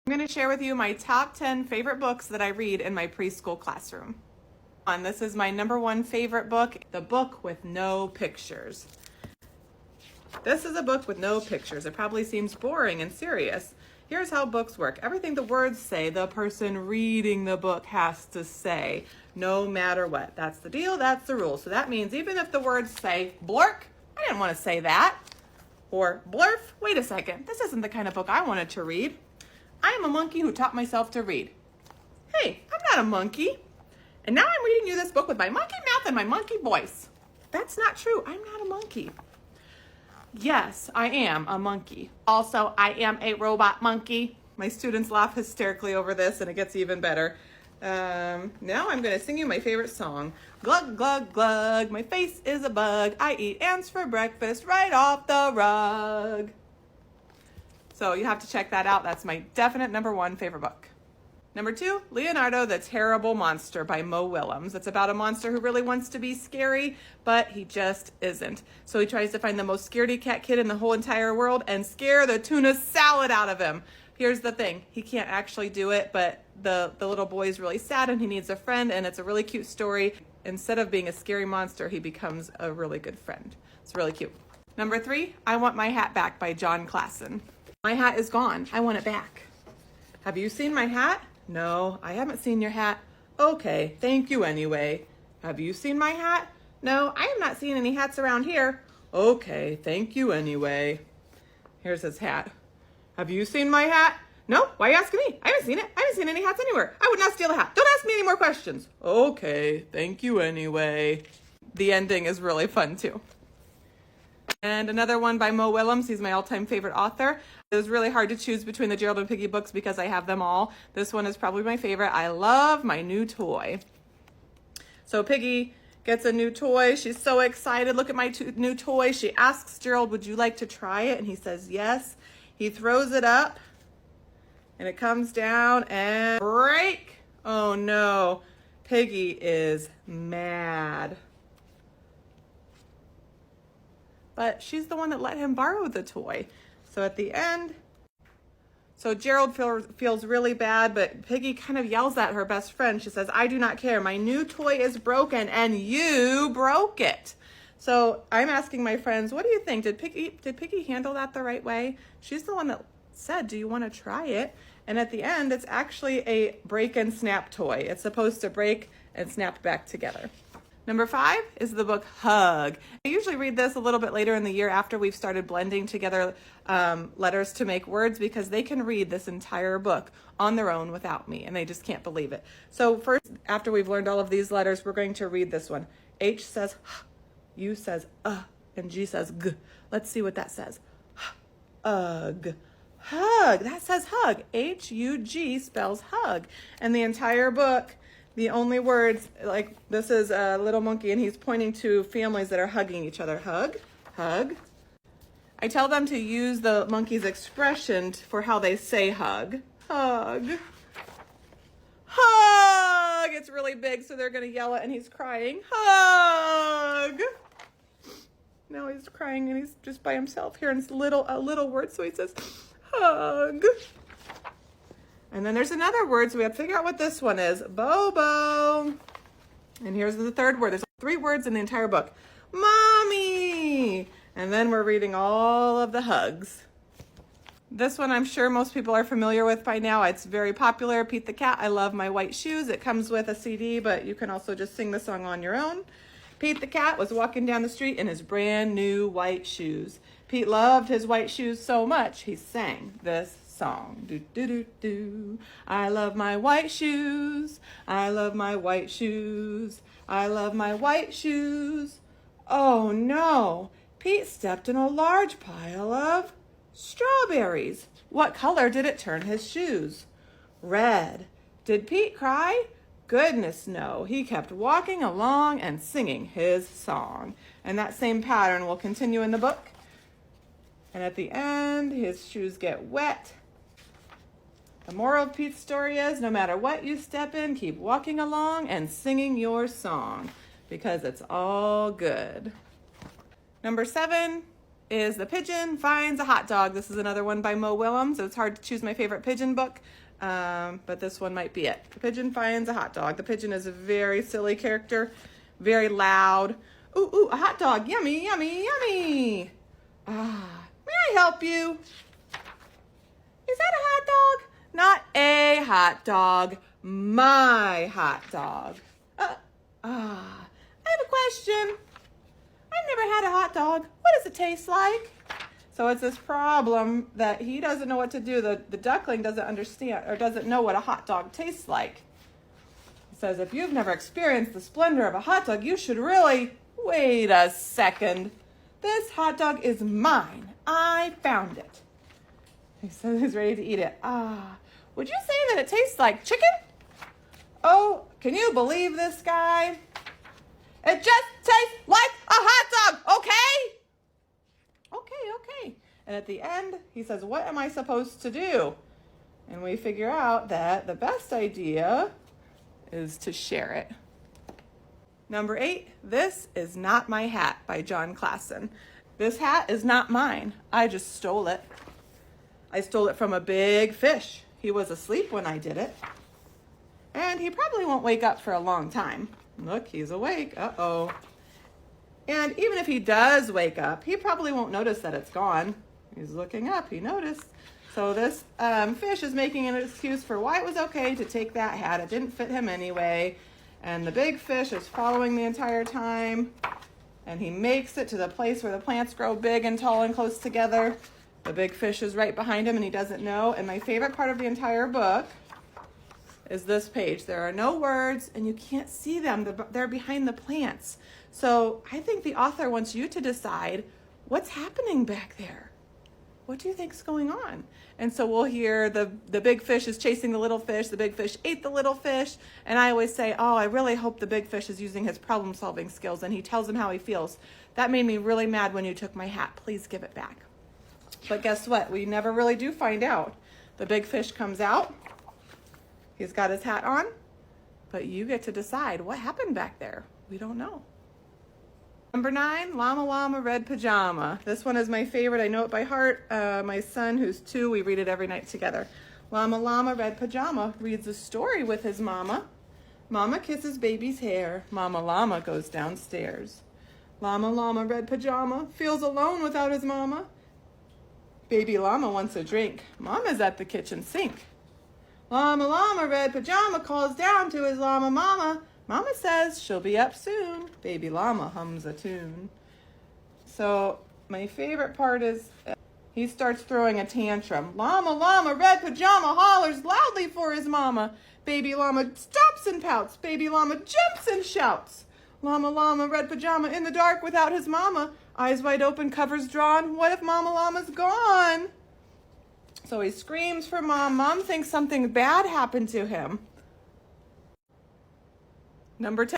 I'm going to share with you my top 10 favorite books that I read in my preschool classroom. And this is my number one favorite book, The Book with No Pictures. This is a book with no pictures. It probably seems boring and serious. Here's how books work. Everything the words say, the person reading the book has to say, no matter what. That's the deal, that's the rule. So that means even if the words say, blurk, I didn't want to say that. Or blurf, wait a second, this isn't the kind of book I wanted to read. I am a monkey who taught myself to read. Hey, I'm not a monkey. And now I'm reading you this book with my monkey mouth and my monkey voice. That's not true. I'm not a monkey. Yes, I am a monkey. Also, I am a robot monkey. My students laugh hysterically over this, and it gets even better. Now I'm going to sing you my favorite song. Glug, glug, glug, my face is a bug. I eat ants for breakfast right off the rug. So you have to check that out. That's my definite number one favorite book. Number two, Leonardo the Terrible Monster by Mo Willems. It's about a monster who really wants to be scary, but he just isn't. So he tries to find the most scaredy cat kid in the whole entire world and scare the tuna salad out of him. Here's the thing, he can't actually do it, but the little boy is really sad and he needs a friend, and it's a really cute story. Instead of being a scary monster, he becomes a really good friend. It's really cute. Number three, I Want My Hat Back by John Klassen. My hat is gone. I want it back. Have you seen my hat? No, I haven't seen your hat. Okay, thank you anyway. Have you seen my hat? No, I have not seen any hats around here. Okay, thank you anyway. Here's his hat. Have you seen my hat? No, why are you asking me? I haven't seen it. I haven't seen any hats anywhere. I would not steal a hat. Don't ask me any more questions. Okay, thank you anyway. The ending is really fun too. And another one by Mo Willems. He's my all-time favorite author. It was really hard to choose between the Gerald and Piggy books because I have them all. This one is probably my favorite. I love my new toy. So Piggy gets a new toy. She's so excited. Look at my new toy. She asks Gerald, would you like to try it? And he says yes. He throws it up and it comes down and break. Oh no, Piggy is mad. But she's the one that let him borrow the toy. So at the end, so Gerald feels really bad, but Piggy kind of yells at her best friend. She says, I do not care. My new toy is broken and you broke it. So I'm asking my friends, what do you think? Did Piggy handle that the right way? She's the one that said, do you want to try it? And at the end, it's actually a break and snap toy. It's supposed to break and snap back together. Number five is the book Hug. I usually read this a little bit later in the year after we've started blending together letters to make words, because they can read this entire book on their own without me, and they just can't believe it. So first, after we've learned all of these letters, we're going to read this one. H says H, U says and G says G. Let's see what that says. Hug. Hug. That says hug. H-U-G spells hug. And the entire book, the only words, like this is a little monkey and he's pointing to families that are hugging each other. Hug, hug. I tell them to use the monkey's expression for how they say hug. Hug. Hug. It's really big, so they're going to yell it and he's crying. Hug. Now he's crying and he's just by himself here, and it's a little word, so he says hug. And then there's another word, so we have to figure out what this one is. Bobo. And here's the third word. There's 3 words in the entire book. Mommy. And then we're reading all of the hugs. This one I'm sure most people are familiar with by now. It's very popular. Pete the Cat, I Love My White Shoes. It comes with a CD, but you can also just sing the song on your own. Pete the Cat was walking down the street in his brand new white shoes. Pete loved his white shoes so much, he sang this song. Do, do, do, do. I love my white shoes. I love my white shoes. I love my white shoes. Oh no, Pete stepped in a large pile of strawberries. What color did it turn his shoes? Red. Did Pete cry? Goodness no. He kept walking along and singing his song. And that same pattern will continue in the book. And at the end, his shoes get wet. The moral of Pete's story is, no matter what you step in, keep walking along and singing your song, because it's all good. Number 7 is The Pigeon Finds a Hot Dog. This is another one by Mo Willems. It's hard to choose my favorite pigeon book, but this one might be it. The Pigeon Finds a Hot Dog. The pigeon is a very silly character, very loud. Ooh, ooh, a hot dog. Yummy, yummy, yummy. May I help you? Is that a hot dog? Not a hot dog, my hot dog. I have a question. I've never had a hot dog. What does it taste like? So it's this problem that he doesn't know what to do. The duckling doesn't understand or doesn't know what a hot dog tastes like. He says, if you've never experienced the splendor of a hot dog, you should really, wait a second. This hot dog is mine. I found it. He says he's ready to eat it. Would you say that it tastes like chicken? Oh, can you believe this guy? It just tastes like a hot dog, okay? Okay. And at the end, he says, what am I supposed to do? And we figure out that the best idea is to share it. Number 8, This Is Not My Hat by John Klassen. This hat is not mine. I just stole it. I stole it from a big fish. He was asleep when I did it. And he probably won't wake up for a long time. Look, he's awake. Uh-oh. And even if he does wake up, he probably won't notice that it's gone. He's looking up. He noticed. So this fish is making an excuse for why it was okay to take that hat. It didn't fit him anyway. And the big fish is following the entire time. And he makes it to the place where the plants grow big and tall and close together. The big fish is right behind him and he doesn't know. And my favorite part of the entire book is this page. There are no words and you can't see them. They're behind the plants. So I think the author wants you to decide what's happening back there. What do you think's going on? And so we'll hear the big fish is chasing the little fish. The big fish ate the little fish. And I always say, I really hope the big fish is using his problem-solving skills and he tells him how he feels. That made me really mad when you took my hat. Please give it back. But guess what? We never really do find out. The big fish comes out. He's got his hat on, but you get to decide what happened back there. We don't know. Number 9, Llama Llama Red Pajama. This one is my favorite. I know it by heart. My son, who's 2, we read it every night together. Llama Llama Red Pajama reads a story with his mama. Mama kisses baby's hair. Mama Llama goes downstairs. Llama Llama Red Pajama feels alone without his mama. Baby Llama wants a drink. Mama's at the kitchen sink. Llama Llama Red Pajama calls down to his llama mama. Mama says she'll be up soon. Baby Llama hums a tune. So my favorite part is he starts throwing a tantrum. Llama Llama Red Pajama hollers loudly for his mama. Baby Llama stops and pouts. Baby Llama jumps and shouts. Llama Llama Red Pajama in the dark without his mama. Eyes wide open, covers drawn. What if Mama Llama's gone? So he screams for Mom. Mom thinks something bad happened to him. Number 10.